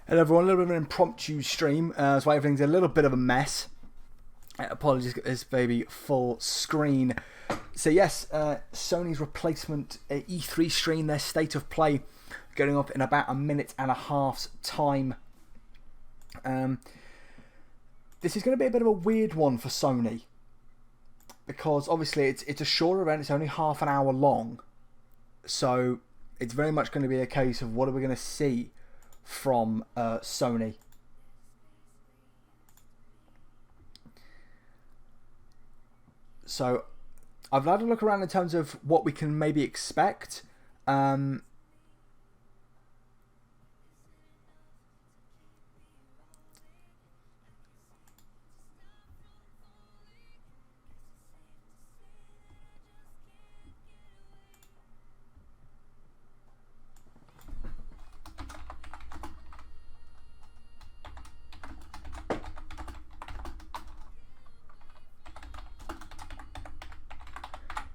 Hello everyone, a little bit of an impromptu stream, so everything's a little bit of a mess. Apologies, get this baby full screen. So yes, Sony's replacement E3 stream, their state of play, going up in about a minute and a half's time. This is going to be a bit of a weird one for Sony, because obviously it's a short event, it's only half an hour long, so it's very much going to be a case of what are we going to see from Sony. So I've had a look around in terms of what we can maybe expect.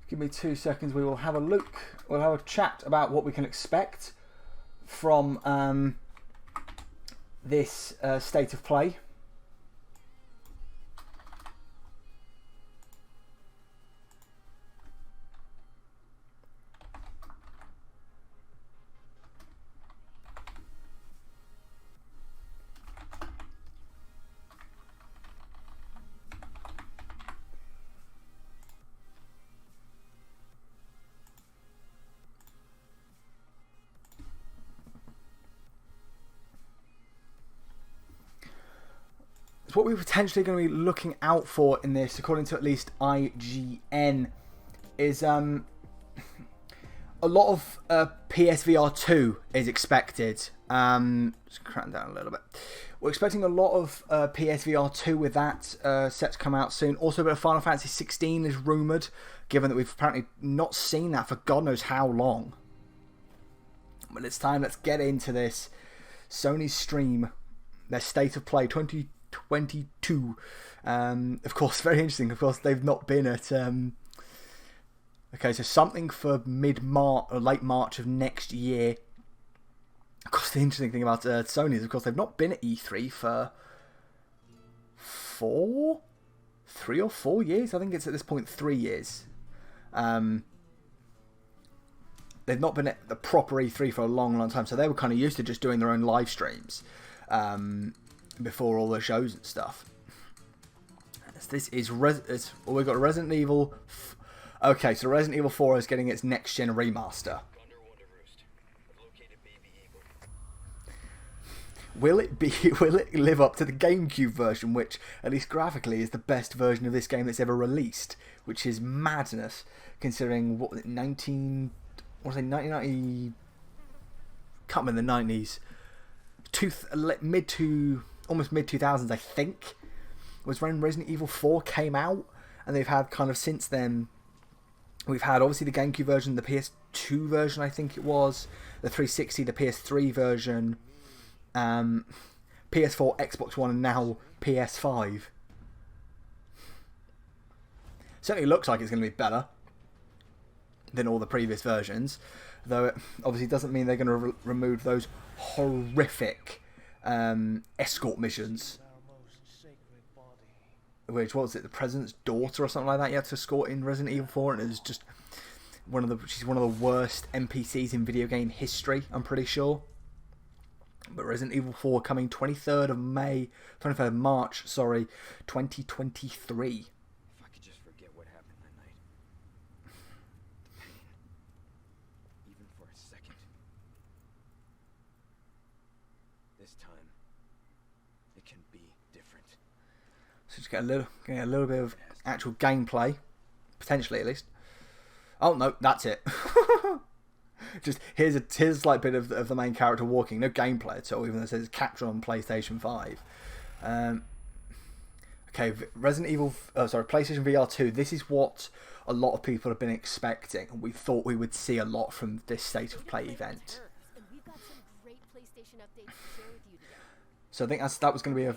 Give me 2 seconds, we will have a look, we'll have a chat about what we can expect from this state of play. What we're potentially going to be looking out for in this, according to at least IGN, is a lot of PSVR 2 is expected. Let's crank down a little bit. We're expecting a lot of PSVR 2 with that set to come out soon. Also, a bit of Final Fantasy 16 is rumoured, given that we've apparently not seen that for God knows how long. But it's time, let's get into this. Sony's stream, their state of play 2022. Of course, very interesting. Of course, they've not been at. Okay, so something for mid-March or late March of next year. Of course, the interesting thing about Sony is, of course, they've not been at E3 for 3 or 4 years. I think it's at this point 3 years. They've not been at the proper E3 for a long, long time, so they were kind of used to just doing their own live streams. Before all the shows and stuff. This is we've got Resident Evil. Okay, so Resident Evil 4 is getting its next gen remaster. Will it live up to the GameCube version, which at least graphically is the best version of this game that's ever released, which is madness considering what was it, 1990, can't remember the 90s, almost mid 2000s, I think, was when Resident Evil 4 came out, and they've had kind of since then. We've had obviously the GameCube version, the PS2 version, I think it was, the 360, the PS3 version, PS4, Xbox One, and now PS5. Certainly looks like it's going to be better than all the previous versions, though it obviously doesn't mean they're going to remove those horrific escort missions, which, what was it, the president's daughter or something like that you had to escort in Resident Evil 4, and it was just she's one of the worst NPCs in video game history, I'm pretty sure. But Resident Evil 4 coming 23rd of March, 2023. So just get a little bit of actual gameplay, potentially at least. Oh no, that's it. Just here's like bit of the main character walking, no gameplay at all, even though it says captured on PlayStation 5. Okay, Resident Evil, PlayStation VR 2. This is what a lot of people have been expecting, and we thought we would see a lot from this state of play event. So I think that was going to be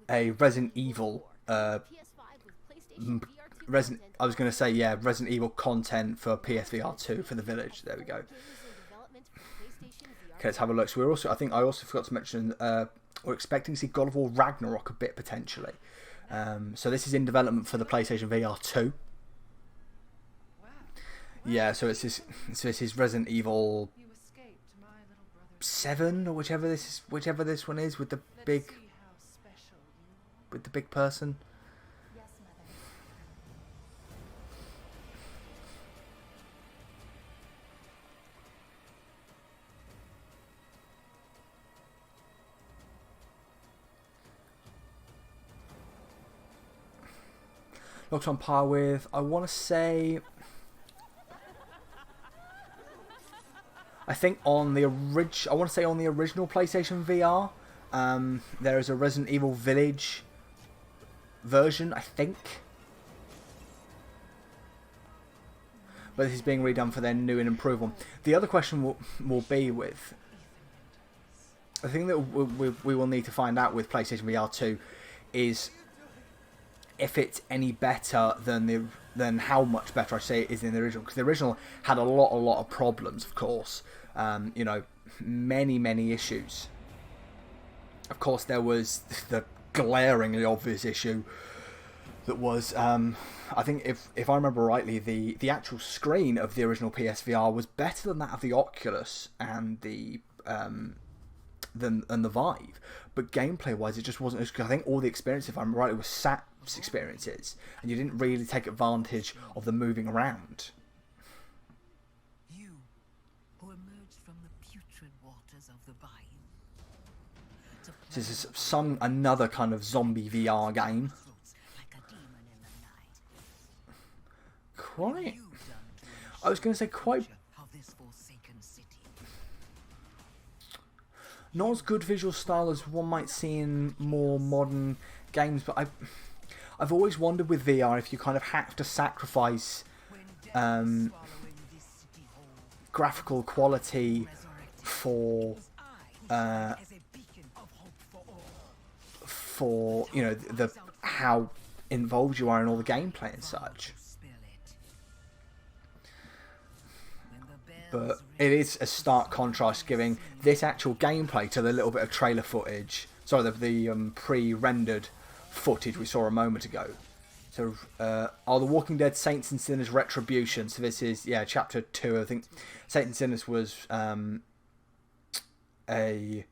a Resident Evil Resident Evil content for PSVR 2 for the Village. There we go. Okay, let's have a look. So we're also, I think I also forgot to mention, we're expecting to see God of War Ragnarok a bit potentially. So this is in development for the PlayStation VR 2. Yeah, so it's this is Resident Evil 7 or whichever this one is with the big person. Looks on par with, I want to say, I think on the original PlayStation VR, there is a Resident Evil Village version, I think. But this is being redone for their new and improved one. The other question will be with, the thing that we will need to find out with PlayStation VR 2 is if it's any better than how much better I say it is in the original, because the original had a lot of problems, of course. You know, many issues. Of course, there was the glaringly obvious issue that was, I think if I remember rightly, the actual screen of the original PSVR was better than that of the Oculus and the than the Vive, but gameplay wise it just wasn't as good. I think all the experience, if I'm right, it was SAP's experiences, and you didn't really take advantage of the moving around. You who emerged from the putrid waters of the Vive. This is another kind of zombie VR game. Quite, I was going to say quite, not as good visual style as one might see in more modern games, but I've always wondered with VR if you kind of have to sacrifice graphical quality for you know the how involved you are in all the gameplay and such. But it is a stark contrast giving this actual gameplay to the little bit of trailer footage. Sorry, the pre-rendered footage we saw a moment ago. So, The Walking Dead Saints and Sinners Retribution. So this is, yeah, Chapter 2. I think Saints and Sinners was it's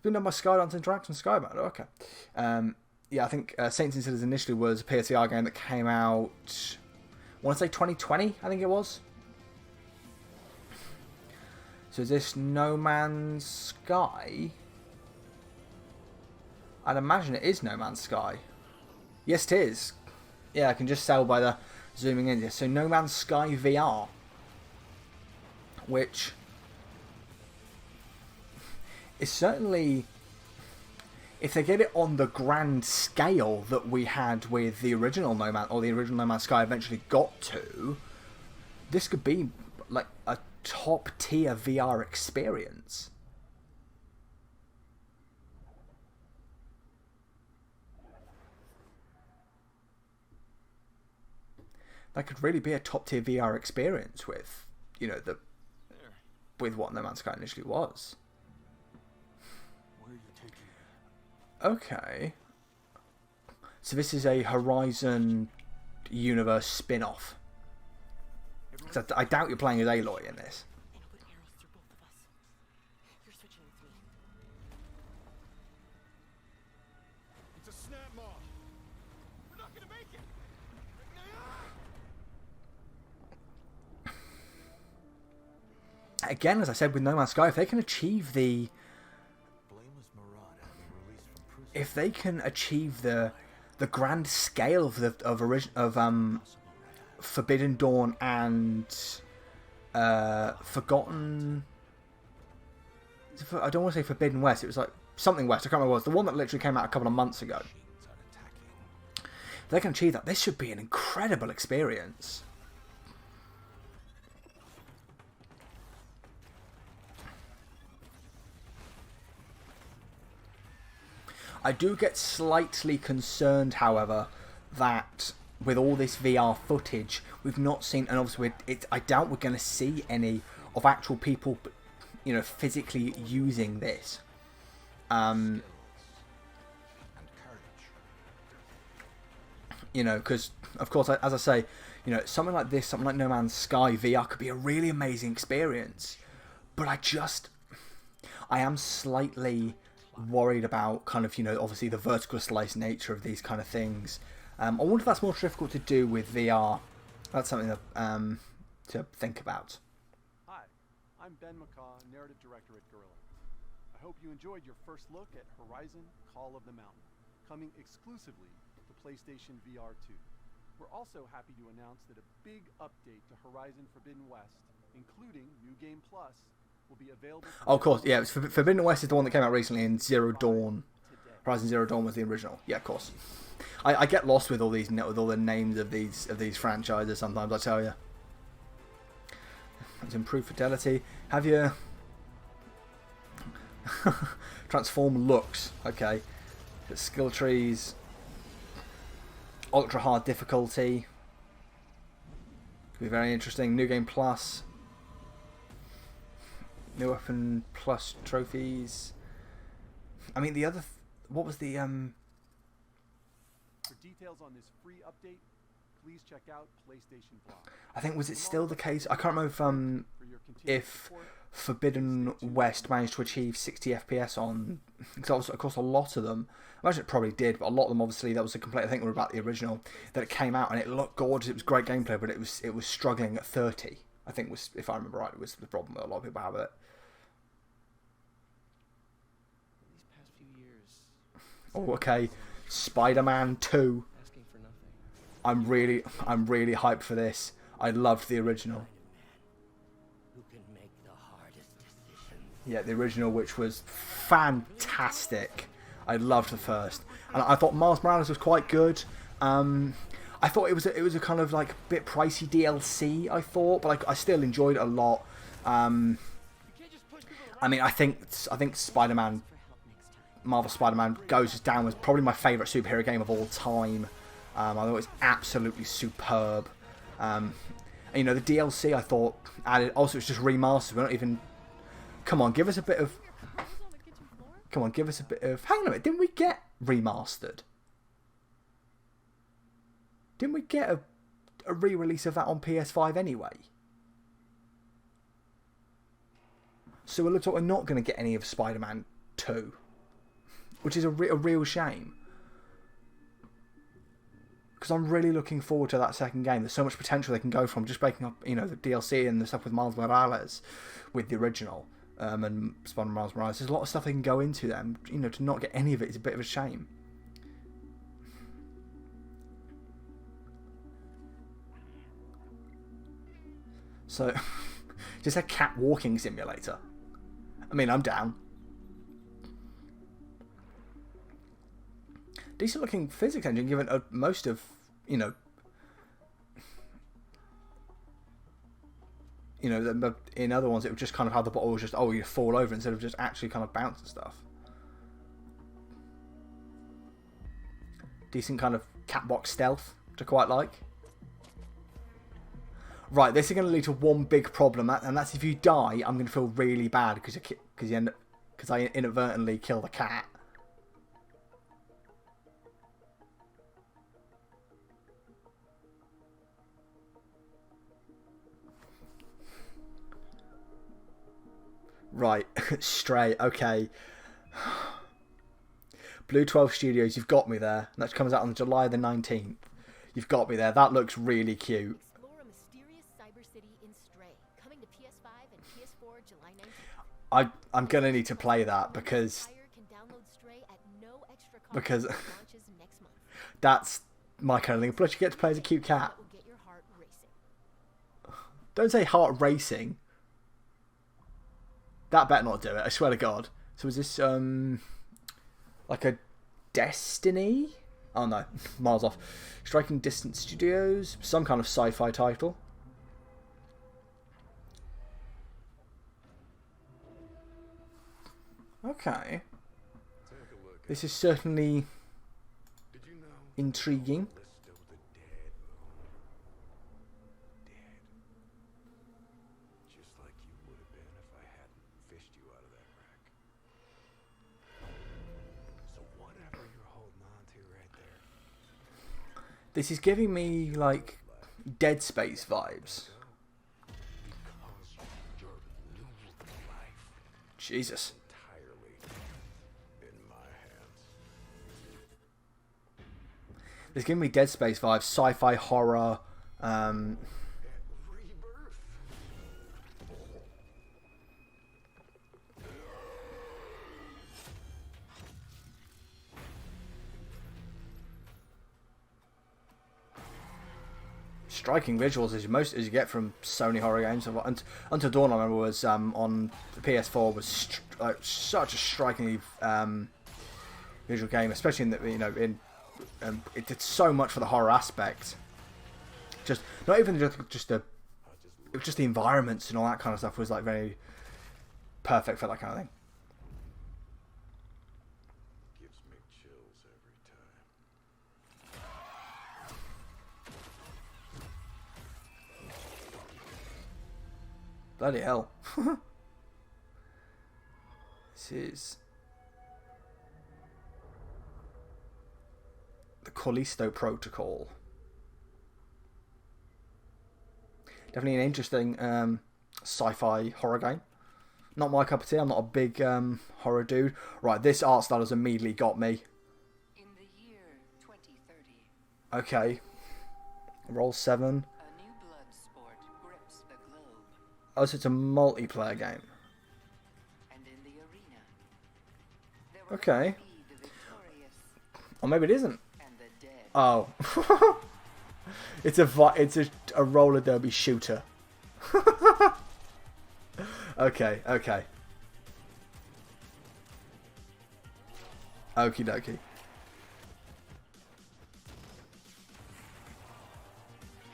been done by Skydance Interactive and Skybound. Okay. Yeah, I think Saints and Sinners initially was a PSVR game that came out, I want to say 2020, I think it was. So is this No Man's Sky? I'd imagine it is No Man's Sky. Yes, it is. Yeah, I can just tell by the zooming in. So No Man's Sky VR. Which is certainly, if they get it on the grand scale that we had with the original No Man's Sky eventually got to, this could be like a top tier VR experience. That could really be a top tier VR experience with, you know, with what No Man's Sky initially was. Okay. So this is a Horizon universe spin-off. So I doubt you're playing as Aloy in this. It's a snap mob. We're not gonna make it. Again, as I said with No Man's Sky, if they can achieve the grand scale of Forbidden Dawn and Forgotten, I don't want to say Forbidden West, it was like something West, I can't remember what it was, the one that literally came out a couple of months ago. If they can achieve that, this should be an incredible experience. I do get slightly concerned, however, that with all this VR footage, we've not seen, and obviously I doubt we're going to see any of actual people you know, physically using this. And courage. You know, because of course, as I say, you know, something like this, something like No Man's Sky VR could be a really amazing experience. But I am slightly worried about kind of, you know, obviously the vertical slice nature of these kind of things. I wonder if that's more difficult to do with VR. That's something that to think about. Hi, I'm Ben McCaw, narrative director at Gorilla. I hope you enjoyed your first look at Horizon Call of the Mountain, coming exclusively to PlayStation VR 2. We're also happy to announce that a big update to Horizon Forbidden West, including New Game Plus, will be available. Oh, of course, yeah. It's Forbidden West is the one that came out recently, and Zero Dawn. Horizon Zero Dawn was the original. Yeah, of course. I get lost with all these with all the names of these franchises sometimes. I tell you. It's improved fidelity. Have you transform looks? Okay. Skill trees. Ultra hard difficulty. Could be very interesting. New Game Plus. New Weapon Plus trophies. I mean, the other... what was the... For details on this free update, please check out PlayStation Blog. I think, was it still the case? I can't remember if Forbidden West managed to achieve 60 FPS on... because of course a lot of them... I imagine it probably did, but a lot of them, obviously, that was a complaint. I think we were about the original, that it came out and it looked gorgeous. It was great gameplay, but it was struggling at 30. I think was, if I remember right, it was the problem that a lot of people have with it. These past few years. Oh, okay. Spider-Man 2. Asking for nothing. I'm really hyped for this. I loved the original. Who can make the hardest decisions? Yeah, the original, which was fantastic. I loved the first, and I thought Miles Morales was quite good. I thought it was a kind of like bit pricey DLC. I thought, but I still enjoyed it a lot. I mean, I think Spider-Man, Marvel Spider-Man goes down as probably my favourite superhero game of all time. I thought it was absolutely superb. And, you know, the DLC I thought added. Also, it's just remastered. We're not even. Come on, give us a bit of. Come on, give us a bit of... Hang on a minute, didn't we get remastered? Didn't we get a re-release of that on PS5 anyway? So it looks like we're not going to get any of Spider-Man 2. Which is a real shame. Because I'm really looking forward to that second game. There's so much potential they can go from just breaking up, you know, the DLC and the stuff with Miles Morales with the original. And Spider-Man Miles Morales. There's a lot of stuff they can go into them. You know, to not get any of it is a bit of a shame. So, just a cat walking simulator. I mean, I'm down. Decent looking physics engine, given most of, you know, in other ones, it would just kind of have the bottle was just, oh, you fall over instead of just actually kind of bounce and stuff. Decent kind of catbox stealth, which I quite like. Right, this is going to lead to one big problem, and that's if you die, I'm going to feel really bad because I inadvertently kill the cat. Right, Stray, okay. Blue 12 Studios, you've got me there. That comes out on July the 19th. You've got me there. That looks really cute. Explore a mysterious cyber city in Stray, coming to PS5 and PS4 July 19th. I'm going to need to play that because... Can download Stray at no extra cost because launches next month. That's my kind of thing. Plus you get to play as a cute cat. That will get your heart racing. Don't say heart racing. That better not do it, I swear to God. So is this, like a Destiny? Oh no, miles off. Striking Distance Studios, some kind of sci-fi title. Okay. This is certainly intriguing. Just like you would have been if I hadn't This is giving me like Dead Space vibes. Jesus. It's giving me Dead Space vibes, sci-fi horror. Striking visuals as you get from Sony horror games. Until Dawn, I remember, was on the PS4 was such a strikingly visual game, especially in the it did so much for the horror aspect. Just not even just the environments and all that kind of stuff was like very perfect for that kind of thing. Gives me chills every time. Bloody hell. This is the Callisto Protocol. Definitely an interesting sci-fi horror game. Not my cup of tea. I'm not a big horror dude. Right, this art style has immediately got me. In the year 2030, Okay. Roll 7. a new blood sport grips the globe, Oh, so it's a multiplayer game. and in the arena, there will Okay. be the victorious Or maybe it isn't. and the dead. Oh. It's a roller derby shooter. Okay. Okie dokie.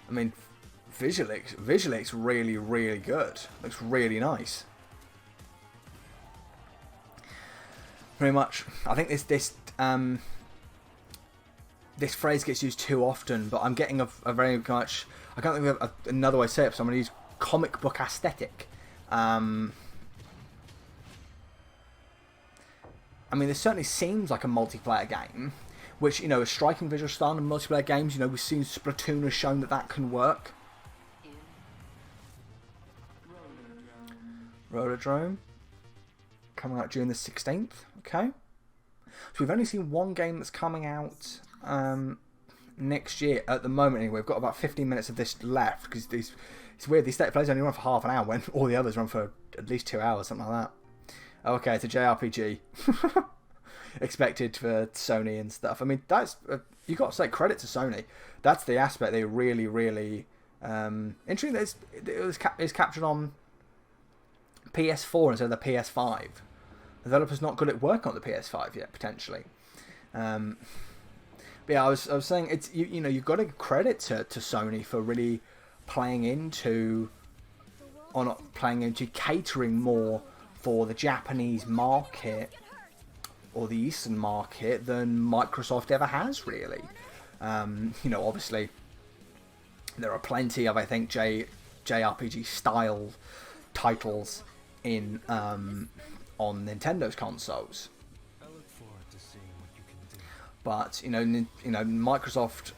I mean, visually it's really, really good. Looks really nice. Very much. I think this phrase gets used too often, but I'm getting a very much. I can't think of another way to say it. So I'm going to use comic book aesthetic. I mean, this certainly seems like a multiplayer game, which, a striking visual style in multiplayer games. We've seen Splatoon has shown that can work. In Rollerdrome coming out June the 16th. Okay, so we've only seen one game that's coming out next year at the moment. Anyway, we've got about 15 minutes of this left because it's weird. These state plays only run for half an hour when all the others run for at least 2 hours, something like that. Okay, it's a JRPG. Expected for Sony and stuff. I mean, that's you got to say credit to Sony. That's the aspect they really, really interesting. That it's captured on PS4 instead of the PS5. The developer's not good at work on the PS5 yet, potentially. But yeah, I was saying it's you've got to give credit to Sony for really playing into, or not playing into, catering more for the Japanese market or the Eastern market than Microsoft ever has, really. Obviously there are plenty of, I think, JRPG style titles in on Nintendo's consoles. I look forward to seeing what you can do. But Microsoft,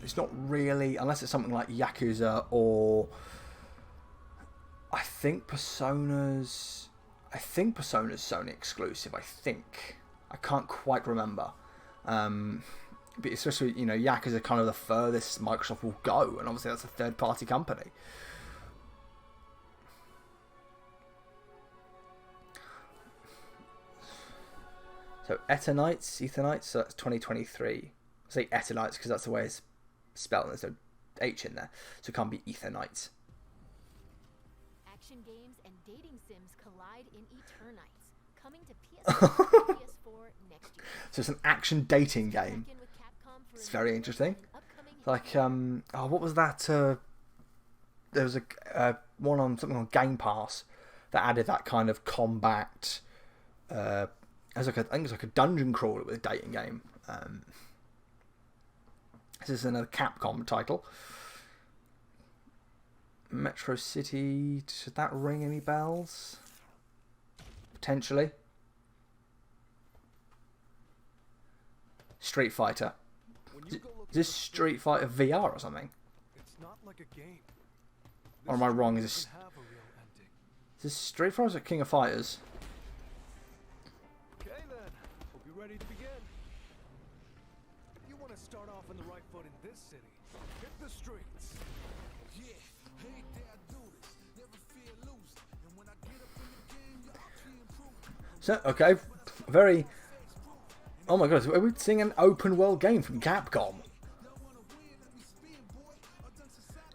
it's not really, unless it's something like Yakuza or I think Persona's Sony exclusive. I can't quite remember. But especially Yakuza kind of the furthest Microsoft will go, and obviously that's a third-party company. So Ethernights, so that's 2023. I say Ethernights because that's the way it's spelled. There's no H in there, so it can't be Ethernights. Action games and dating sims collide in Eternights, coming to PS5 and PS4 next year. So it's an action dating game. Check in with Capcom for It's a very new interesting. upcoming Like what was that? There was a one on something on Game Pass that added that kind of combat. As like I think it's like a dungeon crawler with a dating game. This is another Capcom title. Metro City. Should that ring any bells? Potentially. Street Fighter. When you go looking Is this Street Fighter VR or something? It's not like a game. Or am I wrong? Is Doesn't this, have a real ending. is this Street Fighter or is it King of Fighters? Okay then, hope you're ready to begin. You want to start off on the right foot in this city. Hit the streets. Yeah, hey there, I do this. Never fear losing. And when I get up in the game, you actually improve. So, okay, very... Oh my god, are we seeing an open world game from Capcom?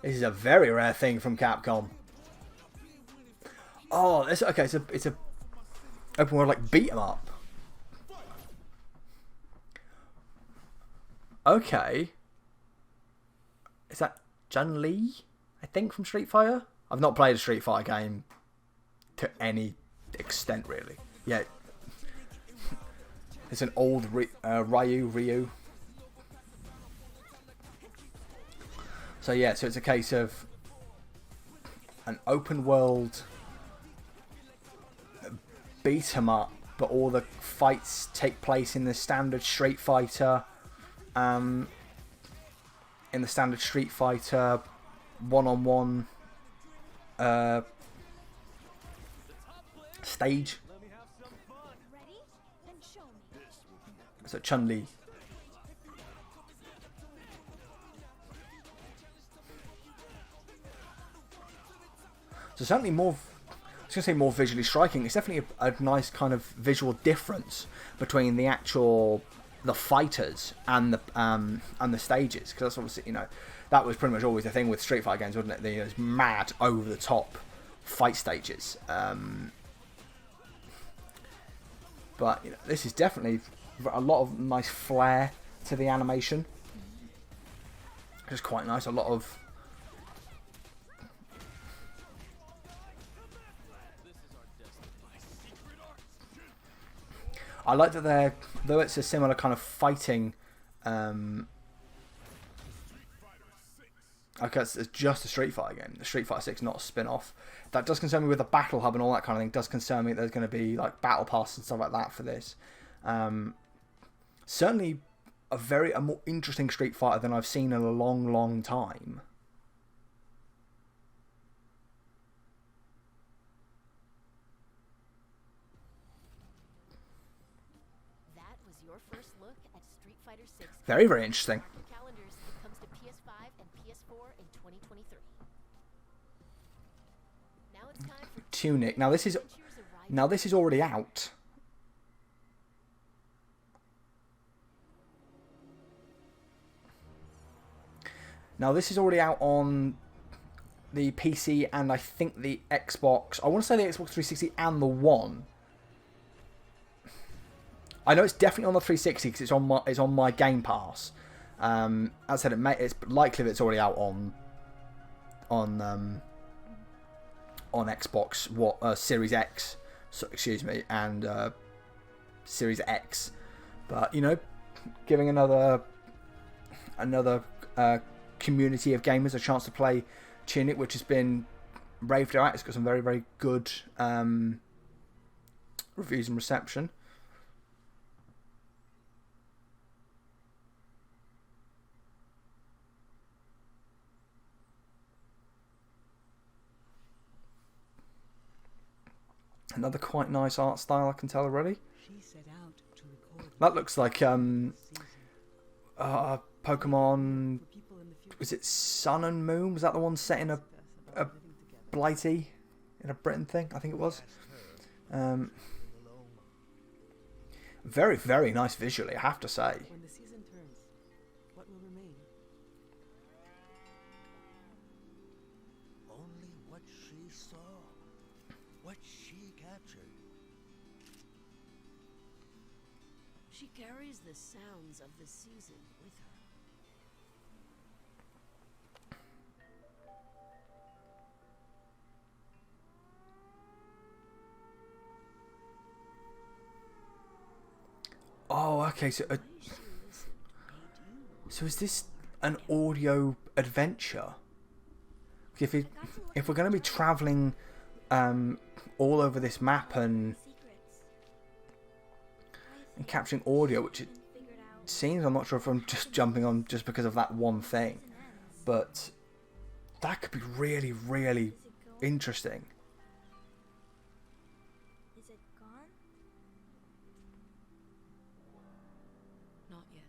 This is a very rare thing from Capcom. Oh, this okay. It's a open world like beat 'em up. Okay, is that Chun-Li? I think from Street Fighter. I've not played a Street Fighter game to any extent really. Yeah, it's an old Ryu. So yeah, so it's a case of an open world beat 'em up, but all the fights take place in the standard Street Fighter, one-on-one stage. Ready? Then show me. So Chun-Li. So certainly more, I was going to say more visually striking. It's definitely a nice kind of visual difference between the fighters and the stages, because that's obviously, you know, that was pretty much always the thing with Street Fighter games, wasn't it? Those mad over the top fight stages. But you know, this is definitely a lot of nice flair to the animation. It's quite nice. A lot of I like that they're, though it's a similar kind of fighting, okay, it's just a Street Fighter game. The Street Fighter 6, not a spin-off. That does concern me with the Battle Hub and all that kind of thing. It does concern me that there's going to be like Battle Pass and stuff like that for this. Certainly a more interesting Street Fighter than I've seen in a long, long time. That was your first look at Street Fighter 6. Very, very interesting. Mark your calendars. It comes to PS5 and PS4 in 2023. Now it's time for Tunic. Now this is Adventures Arrive. already out. Now this is already out on the PC and I think the Xbox. I want to say the Xbox 360 and the One. I know it's definitely on the 360 because it's on my Game Pass. As I said, it's likely that it's already out on Xbox Series X, excuse me, and Series X. But you know, giving another community of gamers a chance to play Tunic, which has been raved about. It's got some very, very good reviews and reception. Another quite nice art style, I can tell already. She set out to record That looks like season Pokemon. for people in the future. Was it Sun and Moon? Was that the one set in a About living together. Blighty, in a Britain thing? I think it was. Very, very nice visually, I have to say. When the season turns, what will remain? Only what she saw, what she captured. She carries the sounds of the season with her. Oh, okay. So, Why is she listening? They do. so is this an audio adventure? If we're going to be traveling all over this map and capturing audio, which it scenes. I'm not sure if I'm just jumping on just because of that one thing, but that could be really, really interesting. Is it gone? Not yet.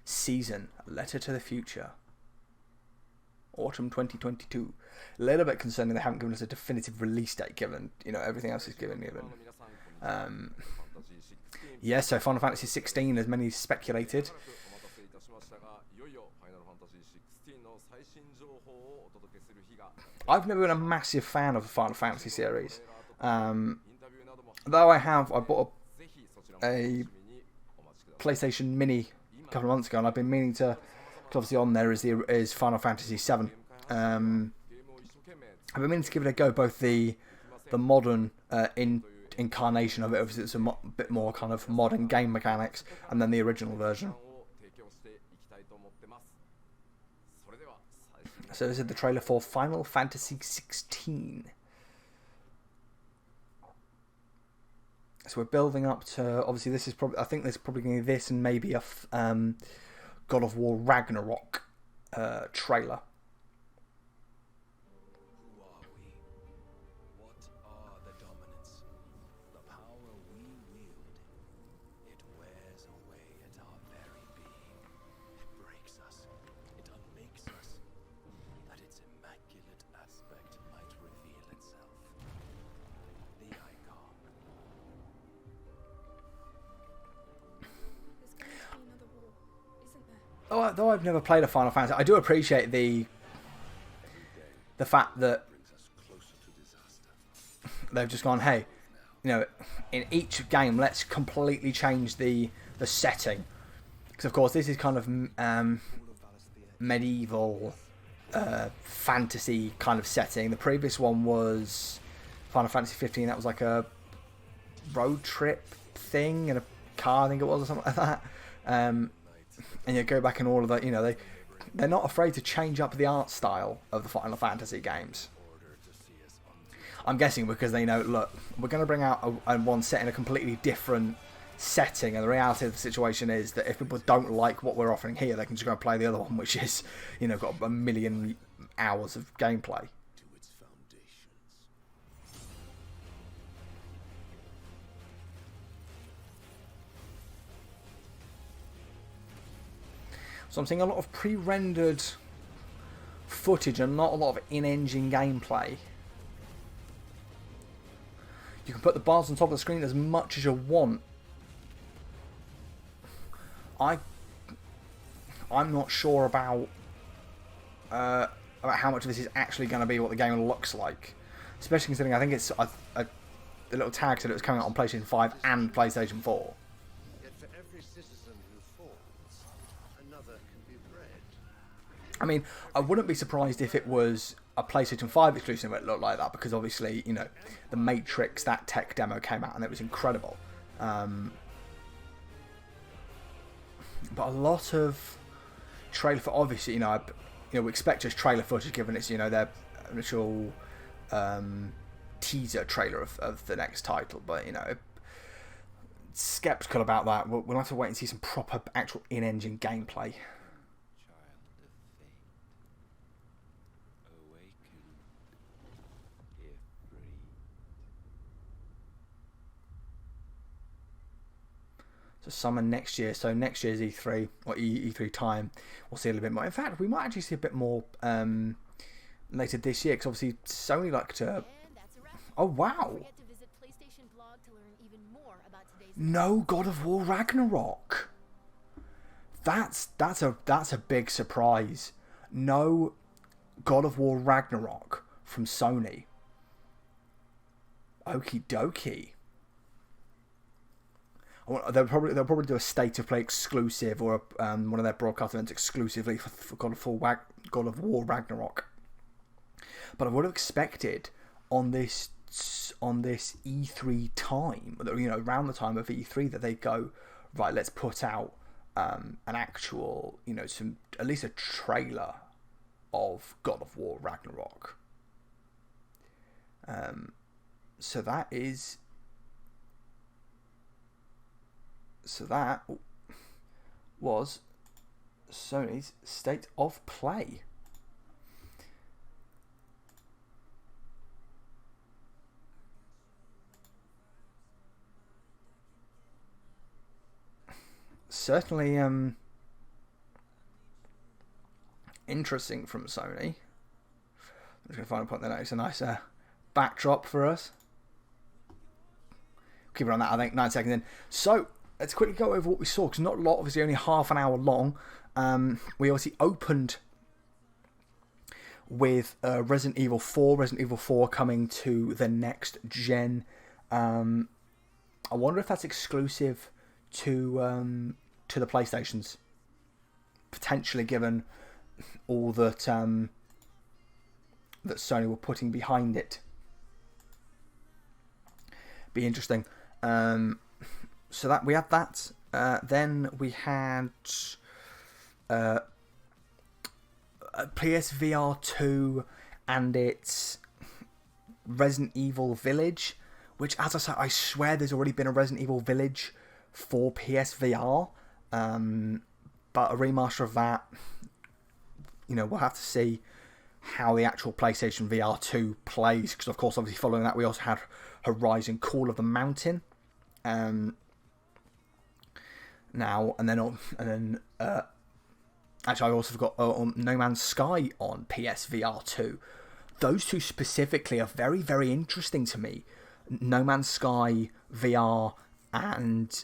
Season, a letter to the future. Autumn 2022. A little bit concerning they haven't given us a definitive release date, given, you know, everything else is given. Yeah, so Final Fantasy 16, as many speculated. I've never been a massive fan of the Final Fantasy series. Though I bought a PlayStation Mini a couple of months ago, and I've been meaning to, obviously on there is Final Fantasy 7. I've been meaning to give it a go, both the modern incarnation of it, obviously it's a bit more kind of modern game mechanics, and then the original version. So this is the trailer for Final Fantasy 16. So we're building up to, obviously this is probably, I think there's probably going to be this and maybe a God of War Ragnarok trailer. Who are we? What are the dominants? The power we wield. It wears away at our very being. It breaks us. It unmakes us. That its immaculate aspect might reveal itself. The icon. There's going to be another war, isn't there? Though I've never played a Final Fantasy, I do appreciate the fact that they've just gone, hey, you know, in each game, let's completely change the setting. Because of course, this is kind of medieval fantasy kind of setting. The previous one was Final Fantasy 15. That was like a road trip thing in a car, I think it was, or something like that. And you go back and all of that, you know, they're not afraid to change up the art style of the Final Fantasy games. I'm guessing because they know, look, we're going to bring out one set in a completely different setting, and the reality of the situation is that if people don't like what we're offering here, they can just go and play the other one, which is, you know, got a million hours of gameplay. To its foundations. So I'm seeing a lot of pre-rendered footage and not a lot of in-engine gameplay. You can put the bars on top of the screen as much as you want. I'm not sure about how much of this is actually going to be what the game looks like. Especially considering I think it's the little tag said it was coming out on PlayStation 5 and PlayStation 4. Yet for every citizen who falls, another can be bred. I mean, I wouldn't be surprised if it was a PlayStation 5 exclusive that looked like that, because obviously, you know, the Matrix, that tech demo came out and it was incredible. But a lot of trailer for, obviously, you know, we expect just trailer footage given it's, you know, their initial teaser trailer of the next title. But, you know, skeptical about that. We'll have to wait and see some proper actual in-engine gameplay. Summer next year, so next year's E3 or E3 time, we'll see a little bit more. In fact, we might actually see a bit more later this year, because obviously Sony like to. Oh wow! No God of War Ragnarok. That's a big surprise. No God of War Ragnarok from Sony. Okie dokie. They'll probably do a State of Play exclusive or one of their broadcast events exclusively for God of War Ragnarok. But I would have expected on this E3 time, you know, around the time of E3, that they go, right, let's put out an actual, you know, at least a trailer of God of War Ragnarok. So that is So that was Sony's State of Play. Certainly interesting from Sony. I'm just going to find a point there. It's a nice backdrop for us. Keep it on that, I think, 9 seconds in. So, let's quickly go over what we saw, because not a lot, obviously only half an hour long. We obviously opened with Resident Evil 4. Resident Evil 4 coming to the next gen. I wonder if that's exclusive to the PlayStations. Potentially, given all that that Sony were putting behind it. Be interesting. So that we had that. Then we had PSVR 2 and its Resident Evil Village, which, as I said, I swear there's already been a Resident Evil Village for PSVR, but a remaster of that, we'll have to see how the actual PlayStation VR 2 plays, because of course, obviously following that, we also had Horizon Call of the Mountain. Now and then actually I also forgot No Man's Sky on PSVR 2. Those two specifically are very, very interesting to me. No Man's Sky VR and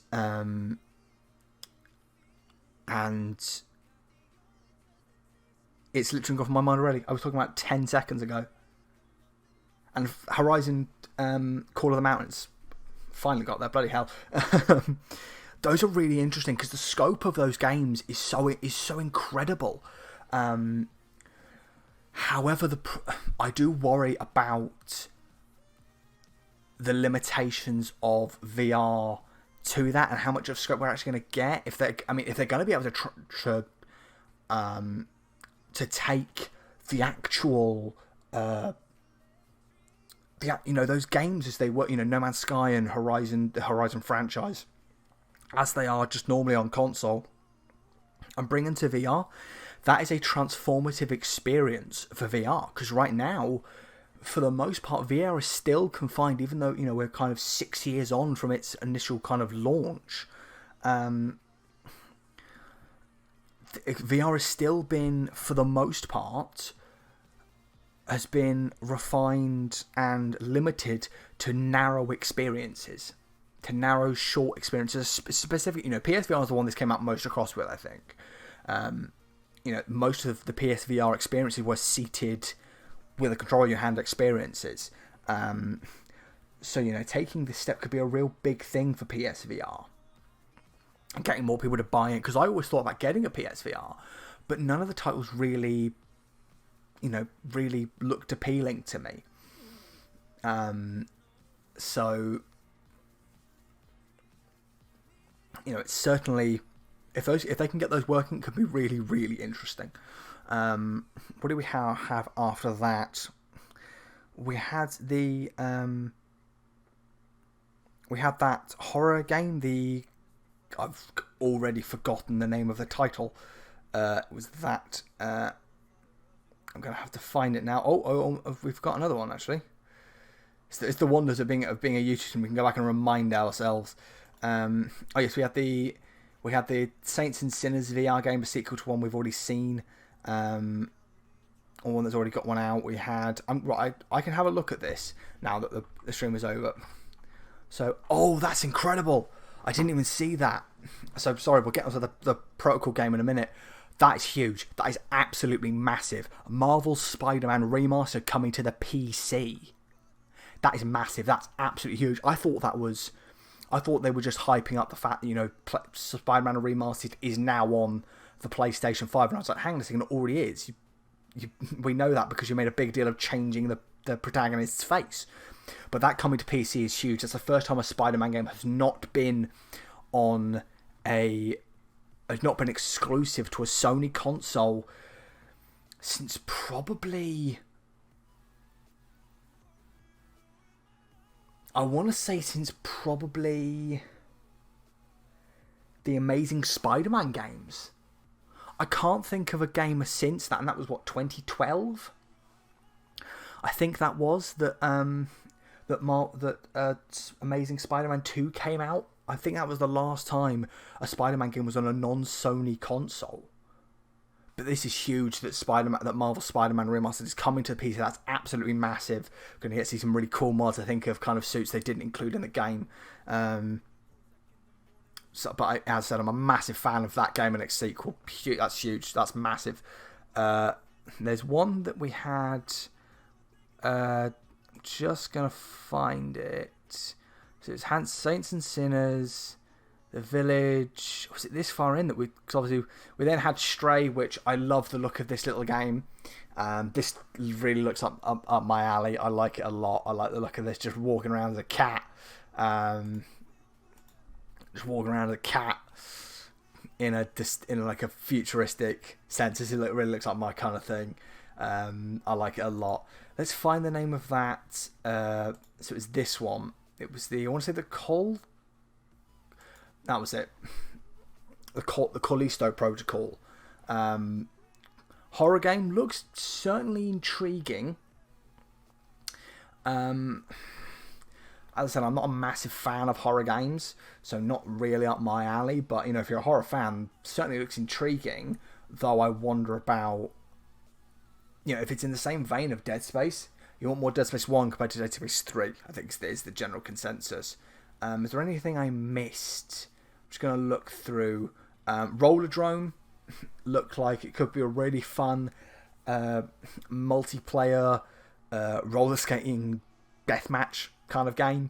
it's literally gone from my mind already. I was talking about 10 seconds ago. And Horizon Call of the Mountains finally got there, bloody hell. Those are really interesting because the scope of those games is so incredible. However, I do worry about the limitations of VR to that and how much of scope we're actually going to get. If they're going to be able to take the actual those games as they were, No Man's Sky and the Horizon franchise, as they are just normally on console, and bring into VR, that is a transformative experience for VR. Because right now, for the most part, VR is still confined, even though, we're kind of 6 years on from its initial kind of launch. VR has still been, for the most part, has been refined and limited to narrow experiences, to narrow, short experiences. Specific, PSVR is the one this came out most across with, I think. Most of the PSVR experiences were seated with a control in your hand experiences. So, taking this step could be a real big thing for PSVR. And getting more people to buy it, because I always thought about getting a PSVR, but none of the titles really looked appealing to me. So, it's certainly, if they can get those working, it could be really, really interesting. What do we have after that? We had that horror game. I've already forgotten the name of the title. It was that. I'm going to have to find it now. Oh, we've got another one, actually. It's the wonders of being a YouTuber. We can go back and remind ourselves. Yes, we had the Saints and Sinners VR game, a sequel to one we've already seen. Or one that's already got one out. We had... I can have a look at this now that the stream is over. So, that's incredible. I didn't even see that. So, sorry, we'll get onto the Protocol game in a minute. That is huge. That is absolutely massive. Marvel's Spider-Man remaster coming to the PC. That is massive. That's absolutely huge. I thought they were just hyping up the fact that, Spider-Man Remastered is now on the PlayStation 5. And I was like, hang on a second, it already is. We know that because you made a big deal of changing the protagonist's face. But that coming to PC is huge. That's the first time a Spider-Man game has not been exclusive to a Sony console since probably... I want to say since probably the Amazing Spider-Man games. I can't think of a game since that, and that was what, 2012. I think that was that Amazing Spider-Man 2 came out. I think that was the last time a Spider-Man game was on a non-Sony console. But this is huge that Marvel Spider-Man Remastered is coming to the PC. That's absolutely massive. Going to get to see some really cool mods, I think, of kind of suits they didn't include in the game. As I said, I'm a massive fan of that game and its sequel. That's huge. That's massive. There's one that we had. Just gonna find it. So it's Saints and Sinners, The Village. Was it this far in that we? Because obviously we then had Stray, which I love the look of this little game. This really looks up my alley. I like it a lot. I like the look of this. Just walking around as a cat. Just walking around as a cat in like a futuristic sense. It really looks like my kind of thing. I like it a lot. Let's find the name of that. So it's this one. It was I want to say the Col. That was it. The Callisto Protocol. Horror game, looks certainly intriguing. As I said, I'm not a massive fan of horror games, so not really up my alley. But if you're a horror fan, certainly looks intriguing. Though I wonder about, if it's in the same vein of Dead Space. You want more Dead Space 1 compared to Dead Space 3, I think is the general consensus. Is there anything I missed? I'm just going to look through. Rollerdrome looked like it could be a really fun multiplayer roller skating deathmatch kind of game.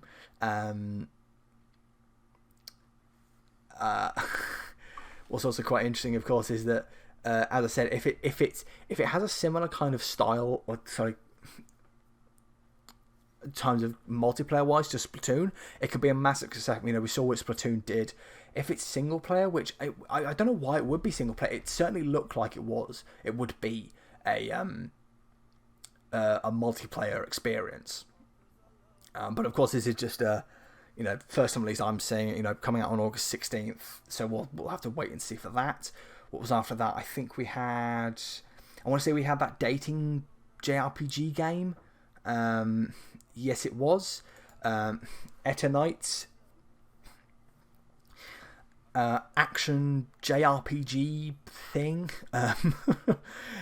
What's also quite interesting, of course, is that as I said, if it has a similar kind of style, or sorry, in terms of multiplayer wise to Splatoon, it could be a massive success. We saw what Splatoon did. If it's single player, which I don't know why it would be single player, it certainly looked like it would be a multiplayer experience. But of course, this is just first time release. I'm saying coming out on August 16th, so we'll have to wait and see for that. What was after that? I think we had. I want to say we had that dating JRPG game. Yes, it was. Eternight. Action JRPG thing. As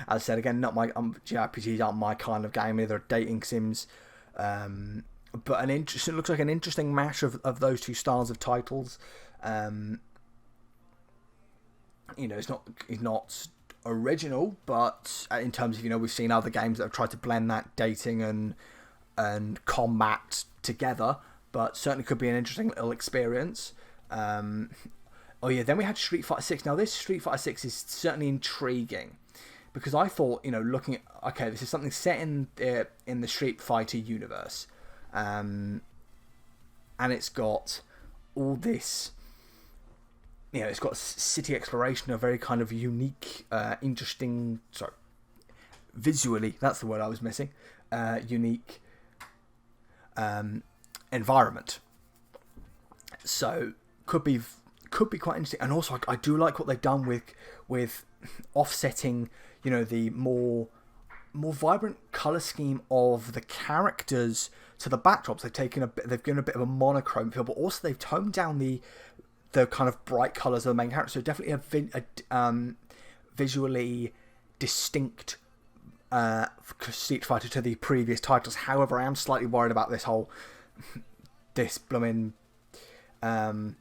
I said again, not my JRPGs aren't my kind of game either. Dating sims. But it looks like an interesting mash of those two styles of titles. It's not original, but in terms of we've seen other games that have tried to blend that dating and combat together, but certainly could be an interesting little experience. Then we had Street Fighter 6. Now this Street Fighter 6 is certainly intriguing because I thought looking at this is something set in the Street Fighter universe. And it's got all this, it's got city exploration, a very kind of unique, interesting, visually, that's the word I was missing, unique environment. So could be quite interesting. And also I do like what they've done with offsetting, the more vibrant color scheme of the characters to the backdrops. They've given a bit of a monochrome feel, but also they've toned down the kind of bright colors of the main character. So definitely a visually distinct Street Fighter to the previous titles. However, I am slightly worried about this blooming battle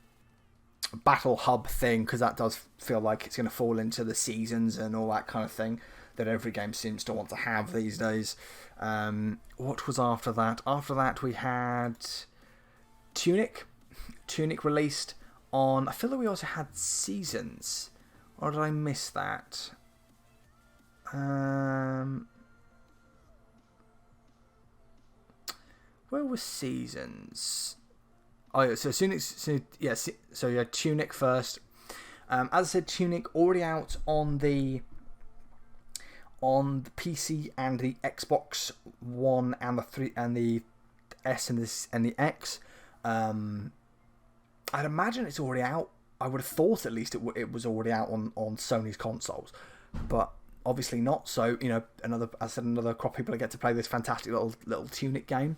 hub thing, because that does feel like it's going to fall into the seasons and all that kind of thing that every game seems to want to have these days. What was after that? After that we had Tunic. Tunic released on... I feel like we also had Seasons. Or did I miss that? Where was Seasons? Oh yeah, so Tunic... So you had Tunic first. As I said, Tunic already out on the PC and the Xbox One and the 3 and the S and the X. I'd imagine it's already out I would have thought at least it was already out on Sony's consoles, but obviously not. So another crop of people that get to play this fantastic little Tunic game.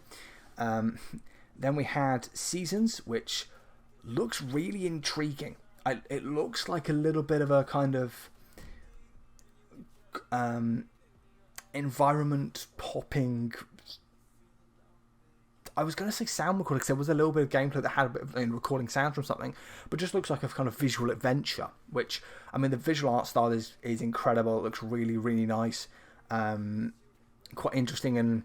Then we had Seasons, which looks really intriguing. It looks like a little bit of a kind of environment popping. I was going to say sound recording because there was a little bit of gameplay that had a bit of recording sound from something, but just looks like a kind of visual adventure. Which, I mean, the visual art style is incredible. It looks really, really nice. Quite interesting in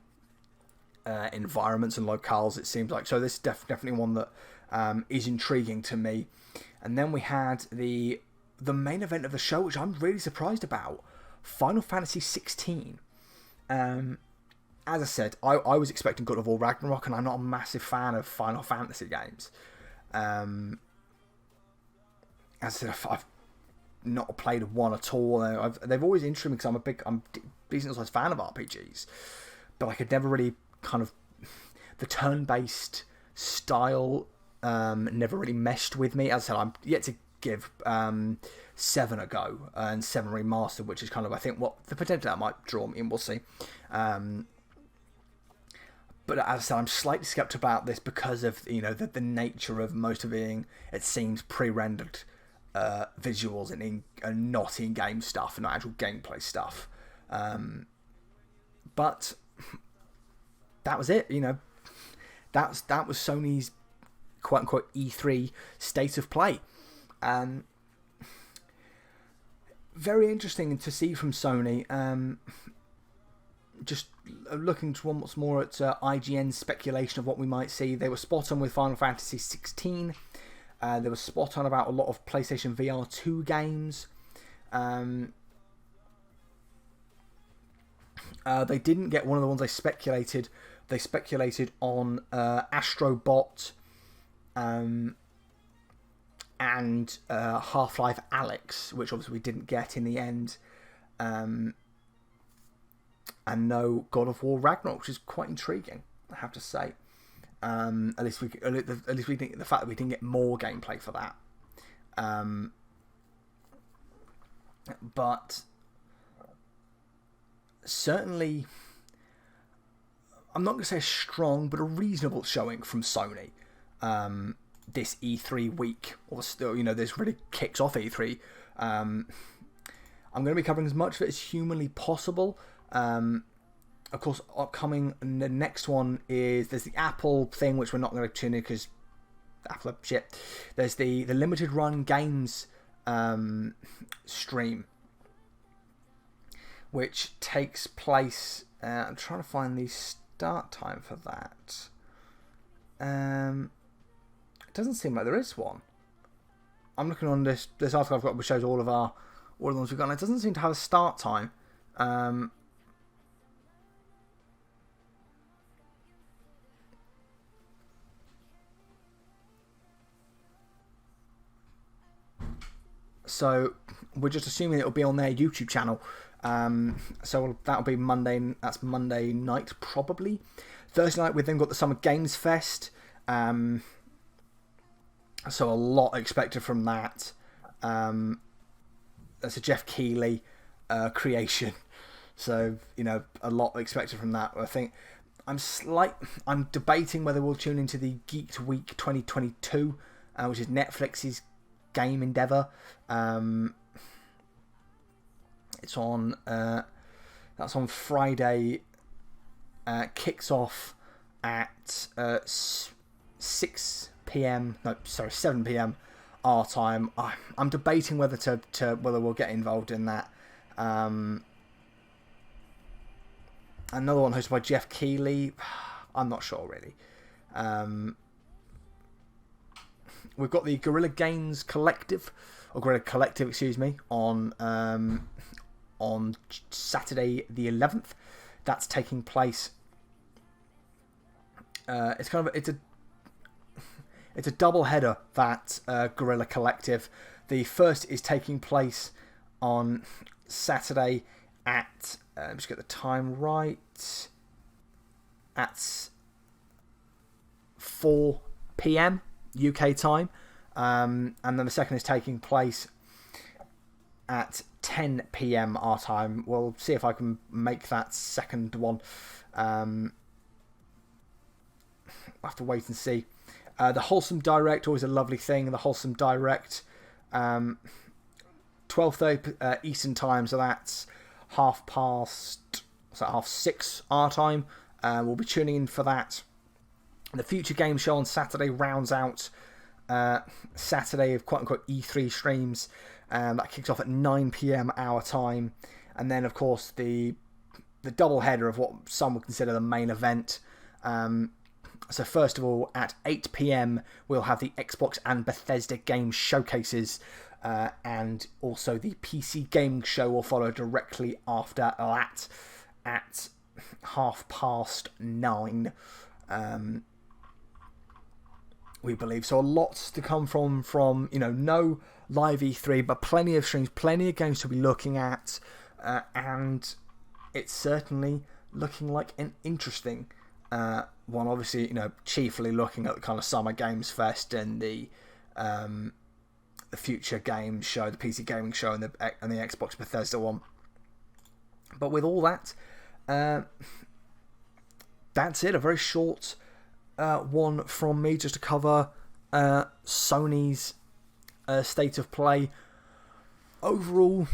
environments and locales, it seems like. So this is definitely one that is intriguing to me. And then we had the main event of the show, which I'm really surprised about, Final Fantasy 16. As I said, I was expecting God of War Ragnarok, and I'm not a massive fan of Final Fantasy games. As I said, I've not played one at all. They've always interested me because I'm a decent sized fan of RPGs, but I could never really kind of the turn-based style never really meshed with me. As I said, I'm yet to give 7 a go, and 7 Remastered, which is kind of, I think, what the potential that might draw me in. We'll see. But as I said, I'm slightly skeptical about this because of the nature of most of it seems pre-rendered visuals and not in-game stuff and not actual gameplay stuff. But that was it. That was Sony's quote unquote E3 state of play. Very interesting to see from Sony. Just looking once more at IGN's speculation of what we might see. They were spot on with Final Fantasy 16. They were spot on about a lot of PlayStation VR 2 games. They didn't get one of the ones they speculated. They speculated on Astro Bot and Half-Life Alyx, which obviously we didn't get in the end. And no God of War Ragnarok, which is quite intriguing, I have to say. At least we think the fact that we didn't get more gameplay for that. But certainly, I'm not going to say strong, but a reasonable showing from Sony. This E3 week, or still, this really kicks off E3. I'm going to be covering as much of it as humanly possible. Of course, upcoming, the next one there's the Apple thing, which we're not going to tune in because Apple shit. There's the limited run games stream, which takes place. I'm trying to find the start time for that. It doesn't seem like there is one. I'm looking on this article I've got, which shows all the ones we've got, and it doesn't seem to have a start time. So we're just assuming it'll be on their YouTube channel. So that'll be Monday. That's Monday night, probably. Thursday night, we've then got the Summer Games Fest. So a lot expected from that. That's a Jeff Keighley creation. So, a lot expected from that. I think I'm debating whether we'll tune into the Geeked Week 2022, which is Netflix's game endeavour. It's on. That's on Friday. Kicks off at 6 p.m. No, sorry, 7 p.m. our time. I'm debating whether whether we'll get involved in that. Another one hosted by Jeff Keighley. I'm not sure really. We've got the Guerrilla Games Collective, or Guerrilla Collective, excuse me, on Saturday the 11th. That's taking place. It's a double header, that Guerrilla Collective. The first is taking place on Saturday at just get the time right, at 4 p.m. UK time. and then the second is taking place at 10 p.m. our time. We'll see if I can make that second one. I'll have to wait and see. The Wholesome Direct, always a lovely thing. The Wholesome Direct, 12:30 Eastern time, so that's 6:30 our time. We'll be tuning in for that. The Future Game Show on Saturday rounds out Saturday of quote-unquote E3 streams. That kicks off at 9 p.m. our time. And then, of course, the double header of what some would consider the main event. So first of all, at 8 p.m, we'll have the Xbox and Bethesda game showcases, and also the PC gaming show will follow directly after that at 9:30. We believe so. A lot to come from no live E3, but plenty of streams, plenty of games to be looking at, and it's certainly looking like an interesting one. Obviously, chiefly looking at the kind of Summer Games Fest and the Future Games Show, the PC Gaming Show, and the Xbox Bethesda one. But with all that, that's it. A very short one from me, just to cover Sony's state of play. Overall,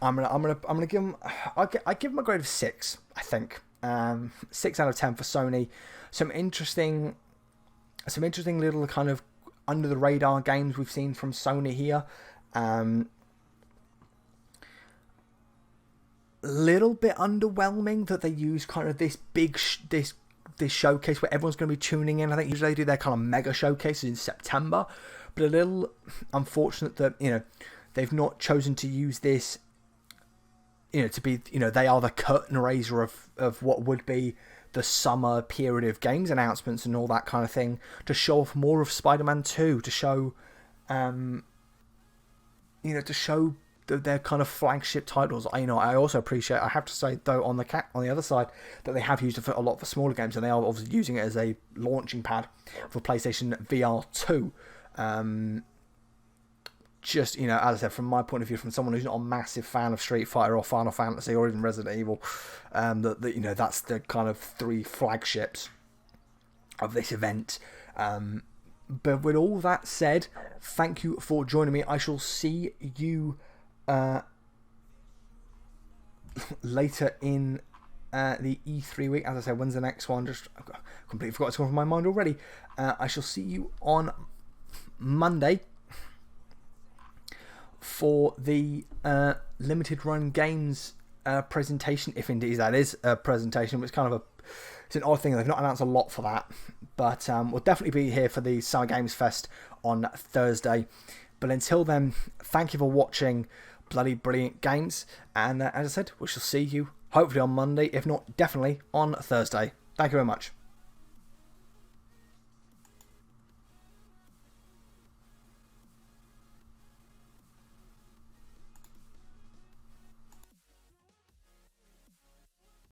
I'm gonna give them. I give them a grade of 6. I think 6 out of 10 for Sony. Some interesting little kind of under the radar games we've seen from Sony here. Little bit underwhelming that they use kind of this big this showcase where everyone's going to be tuning in. I think usually they do their kind of mega showcases in September, but a little unfortunate that they've not chosen to use this to be they are the curtain raiser of what would be the summer period of games announcements and all that kind of thing, to show off more of Spider-Man 2, to show their kind of flagship titles. I also appreciate, I have to say though, on the other side, that they have used it for a lot for smaller games, and they are obviously using it as a launching pad for PlayStation VR 2. Just, as I said, from my point of view, from someone who's not a massive fan of Street Fighter or Final Fantasy or even Resident Evil, that's the kind of 3 flagships of this event. But with all that said, thank you for joining me. I shall see you later in the E3 week. As I said, when's the next one? Just completely forgot, it's gone from my mind already. I shall see you on Monday for the limited run games presentation, if indeed that is a presentation. It's kind of it's an odd thing, they've not announced a lot for that, but we'll definitely be here for the Summer Games Fest on Thursday. But until then, thank you for watching bloody brilliant games, and as I said, we shall see you hopefully on Monday, if not definitely on Thursday. Thank you very much.